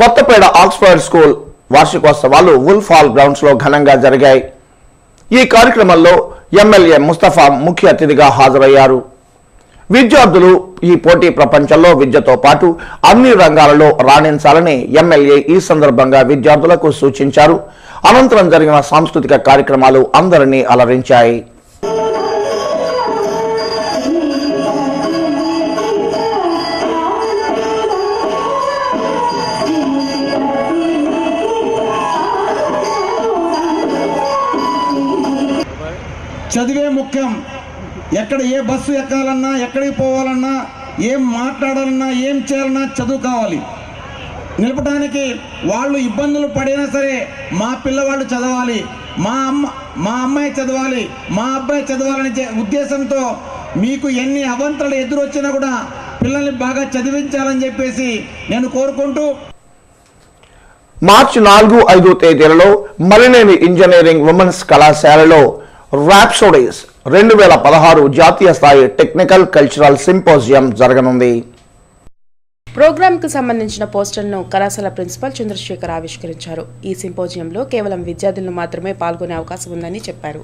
Kothapeta Oxford school వార్షికోత్సవాలు wolf hall grounds లో ఘనంగా జరిగాయి. ఈ కార్యక్రమంలో ఎమ్మెల్యే ముస్తఫా ముఖ్య అతిథిగా హాజరయ్యారు. విద్యార్థులు ఈ పోటీ ప్రపంచంలో విద్యతో పాటు అన్ని రంగాలలో రాణించాలని ఎమ్మెల్యే ఈ సందర్భంగా విద్యార్థులకు సూచించారు. అనంతరం జరిగిన సాంస్కృతిక కార్యక్రమాలు అందరినీ అలరించాయి. చదివే ముఖ్యం. ఎక్కడ ఏ బస్సు ఎక్కాలన్నా, ఎక్కడికి పోవాలన్నా, ఏం మాట్లాడాలన్నా, ఏం చేయాలన్నా చదువు కావాలి. నిలపడానికి వాళ్ళు ఇబ్బందులు పడినా సరే మా పిల్లవాళ్ళు చదవాలి, మా అమ్మాయి చదవాలి, మా అబ్బాయి చదవాలనే ఉద్దేశంతో మీకు ఎన్ని అవంతరాలు ఎదురొచ్చినా కూడా పిల్లల్ని బాగా చదివించాలని చెప్పేసి నేను కోరుకుంటూ మార్చి 4-5 తేదీలలో మలినేని ఇంజనీరింగ్ ఉమెన్స్ కళాశాలలో ర్యాప్సోడీస్ 2016 జాతీయ స్థాయి టెక్నికల్ కల్చరల్ సింపోజియం జరగనుంది. ప్రోగ్రామ్ కు సంబంధించిన పోస్టర్ను కళాశాల ప్రిన్సిపల్ చంద్రశేఖర్ ఆవిష్కరించారు. ఈ సింపోజియంలో కేవలం విద్యార్థులు మాత్రమే పాల్గొనే అవకాశం ఉందని చెప్పారు.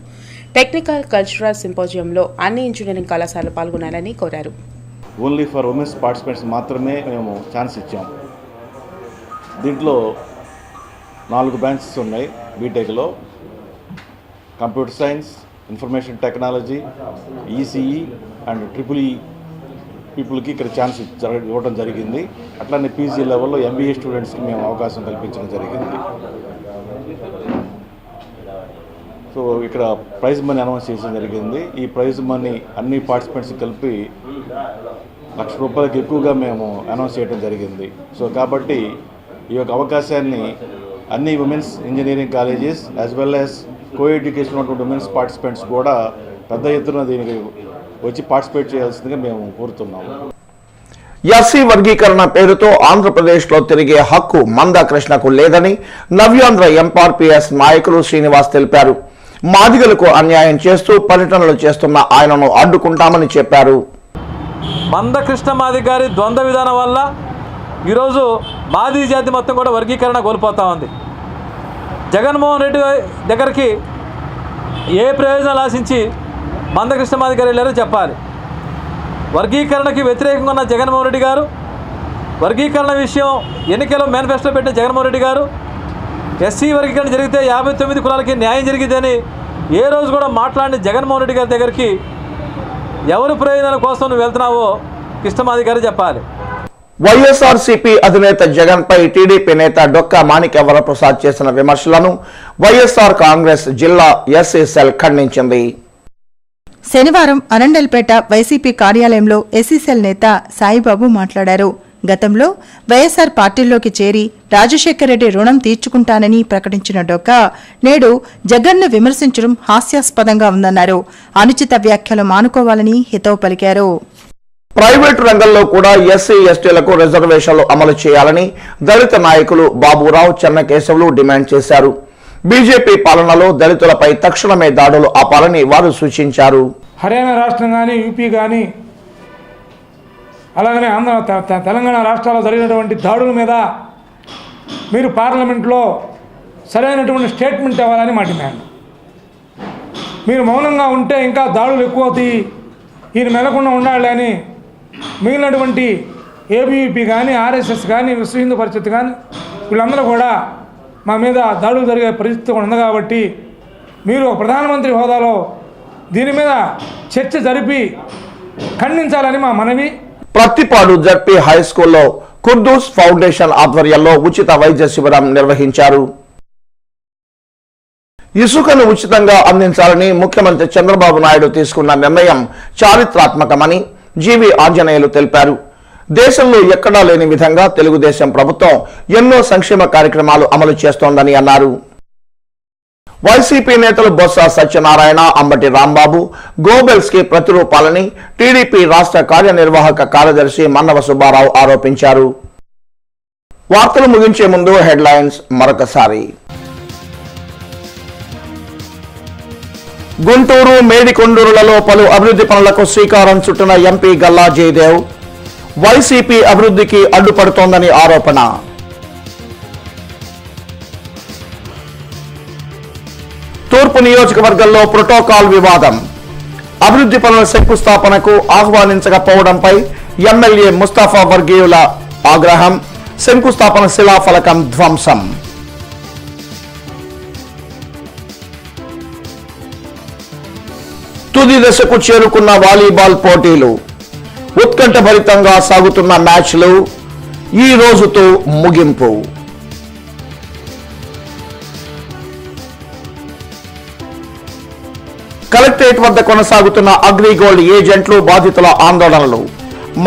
టెక్నికల్ కల్చరల్ సింపోజియంలో అన్ని ఇంజనీరింగ్ కళాశాలలు పాల్గొనాలని కోరారు. ఓన్లీ ఫర్ ఉమెన్స్ పార్టిసిపెంట్స్ మాత్రమే మేము ఛాన్స్ ఇచ్చాం. దీంట్లో 4 బ్రాంచెస్ ఉన్నాయి. బీటెక్లో computer science, information technology, ECE and triple పీపుల్కి ఇక్కడ ఛాన్స్ ఇవ్వడం జరిగింది. అట్లానే పీజీ లెవెల్లో ఎంబీఏ స్టూడెంట్స్కి మేము అవకాశం కల్పించడం జరిగింది. సో ఇక్కడ ప్రైజ్ మనీ అనౌన్స్ చేయడం జరిగింది. ఈ ప్రైజ్ మనీ అన్ని పార్టిసిపెంట్స్ కలిపి ₹1,00,000 ఎక్కువగా మేము అనౌన్స్ చేయడం జరిగింది. సో కాబట్టి ఈ యొక్క అవకాశాన్ని అన్ని women's engineering colleges as well as co education ఉన్నటువంటి ఉమెన్స్ పార్టిసిపెంట్స్ కూడా పెద్ద ఎత్తున దీనికి వచ్చి పార్టిసిపేట్ చేయాల్సిందిగా మేము కోరుతున్నాము. ఎస్సీ వర్గీకరణ పేరుతో ఆంధ్రప్రదేశ్లో తిరిగే హక్కు మందాకృష్ణకు లేదని నవ్యాంధ్ర ఎంఆర్పీఎస్ నాయకులు శ్రీనివాస్ తెలిపారు. మాదిగలకు అన్యాయం చేస్తూ పర్యటనలు చేస్తున్న ఆయనను అడ్డుకుంటామని చెప్పారు. మందకృష్ణ మాది గారి ద్వంద్వ విధానం వల్ల ఈరోజు మాది జాతి మొత్తం కూడా వర్గీకరణ కోల్పోతూ ఉంది. జగన్మోహన్ రెడ్డి దగ్గరికి ఏ ప్రయోజనాలు ఆశించి మందకృష్ణ మాది గారు వెళ్ళారో చెప్పాలి. వర్గీకరణకి వ్యతిరేకంగా ఉన్న జగన్మోహన్ రెడ్డి గారు, వర్గీకరణ విషయం ఎన్నికల్లో మేనిఫెస్టో పెట్టిన జగన్మోహన్ రెడ్డి గారు, ఎస్సీ వర్గీకరణ జరిగితే 59 కులాలకి న్యాయం జరిగిద్దని ఏ రోజు కూడా మాట్లాడిన జగన్మోహన్ రెడ్డి గారి దగ్గరికి ఎవరి ప్రయోజనాల కోసం నువ్వు వెళ్తున్నావో కృష్ణమాది గారు చెప్పాలి. వైఎస్ఆర్సీపీ అధినేత జగన్ పై టీడీపీ నేత డొక్కా మాణిక్య వరప్రసాద్ చేసిన విమర్శలను వైఎస్ఆర్ కాంగ్రెస్ జిల్లా ఎస్సీ సెల్ ఖండించింది. శనివారం అరండల్పేట వైసీపీ కార్యాలయంలో ఎస్సీ సెల్ నేత సాయిబాబు మాట్లాడారు. గతంలో వైఎస్ఆర్ పార్టీలోకి చేరి రాజశేఖర రెడ్డి రుణం తీర్చుకుంటానని ప్రకటించిన డొక్కా నేడు జగన్ను విమర్శించడం హాస్యాస్పదంగా ఉందన్నారు. అనుచిత వ్యాఖ్యలు మానుకోవాలని హితవు పలికారు. ప్రైవేటు రంగంలో కూడా ఎస్సీ ఎస్టీలకు రిజర్వేషన్లు అమలు చేయాలని దళిత నాయకులు బాబురావు, చెన్నకేశవులు డిమాండ్ చేశారు. బీజేపీ పాలనలో దళితులపై తక్షణమే దాడులు ఆపాలని వారు సూచించారు. హర్యానా రాష్ట్రం కానీ, యూపీ కానీ, అలాగనే తెలంగాణ రాష్ట్రాల్లో జరిగినటువంటి దాడుల మీద మీరు పార్లమెంట్లో సరైనటువంటి స్టేట్మెంట్ ఇవ్వాలని మా డిమాండ్. మీరు మౌనంగా ఉంటే ఇంకా దాడులు ఎక్కువ అవుతాయి, ఈయన మెలకుండా ఉండాలి అని మిగిలినటువంటి ఏబీవీపీ కానీ, ఆర్ఎస్ఎస్ కానీ, విశ్వ హిందూ పరిషత్ కానీ వీళ్ళందరూ కూడా మా మీద దాడులు జరిగే పరిస్థితి కూడా ఉంది. కాబట్టి మీరు ఒక ప్రధానమంత్రి హోదాలో దీని మీద చర్చ జరిపి ఖండించాలని మా మనవి. ప్రత్తిపాడు జడ్పీ హై స్కూల్లో కుర్దూస్ ఫౌండేషన్ ఆధ్వర్యంలో ఉచిత వైద్య శిబిరం నిర్వహించారు. ఇసుకను ఉచితంగా అందించాలని ముఖ్యమంత్రి చంద్రబాబు నాయుడు తీసుకున్న నిర్ణయం చారిత్రాత్మకమని జీవి ఆంజనేయులు తెలిపారు. దేశంలో ఎక్కడా లేని విధంగా తెలుగుదేశం ప్రభుత్వం ఎన్నో సంక్షేమ కార్యక్రమాలు అమలు చేస్తోందని అన్నారు. వైసీపీ నేతలు బొత్స సత్యనారాయణ, అంబటి రాంబాబు గోబెల్స్ కి ప్రతిరూపాలని టీడీపీ రాష్ట్ర కార్యనిర్వాహక కార్యదర్శి మన్నవ సుబ్బారావు ఆరోపించారు. వార్తలు ముగించే ముందు హెడ్లైన్స్ మరొకసారి. గుంటూరు, మేడికొండూరులలో పలు అభివృద్ధి పనులకు శ్రీకారం చుట్టిన ఎంపీ గల్లా జయదేవ్. వైసీపీ అభివృద్ధికి అడ్డుపడుతోందని ఆరోపణ. తూర్పు నియోజకవర్గంలో ప్రోటోకాల్ వివాదం. అభివృద్ధి పనుల శంకుస్థాపనకు ఆహ్వానించకపోవడంపై ఎమ్మెల్యే ముస్తాఫా వర్గీయుల ఆగ్రహం. శంకుస్థాపన శిలాఫలకం ధ్వంసం. తుది దశకు చేరుకున్న వాలీబాల్ పోటీలు. ఉత్కంఠభరితంగా సాగుతున్న మ్యాచ్లు ఈ రోజుతో ముగింపు. కలెక్టరేట్ వద్ద కొనసాగుతున్న అగ్రిగోల్డ్ ఏజెంట్లు, బాధితుల ఆందోళనలు.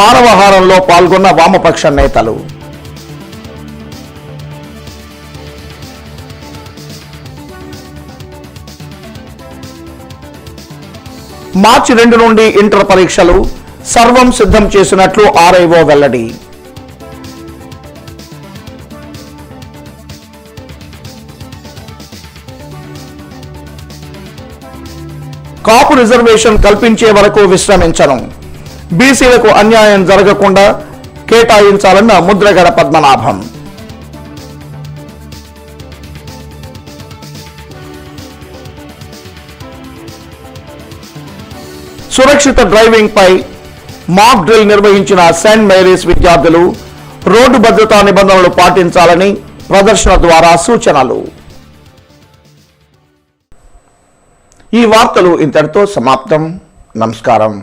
మానవహారంలో పాల్గొన్న వామపక్ష నేతలు. మార్చి 2 నుండి ఇంటర్ పరీక్షలు. సర్వం సిద్ధం చేసినట్లు ఆర్ఐఓ వెల్లడి. కాపు రిజర్వేషన్ కల్పించే వరకు విశ్రమించను. బీసీలకు అన్యాయం జరగకుండా కేటాయించాలన్న ముద్రగడ పద్మనాభం. సురక్షిత డ్రైవింగ్ పై మాక్ డ్రిల్ నిర్వహించిన సెయింట్ మేరీస్ విద్యార్థులు. రోడ్డు భద్రతా నిబంధనలు పాటించాలని ప్రదర్శన ద్వారా సూచనలు. ఈ వార్తలు ఇంతటితో సమాప్తం. నమస్కారం.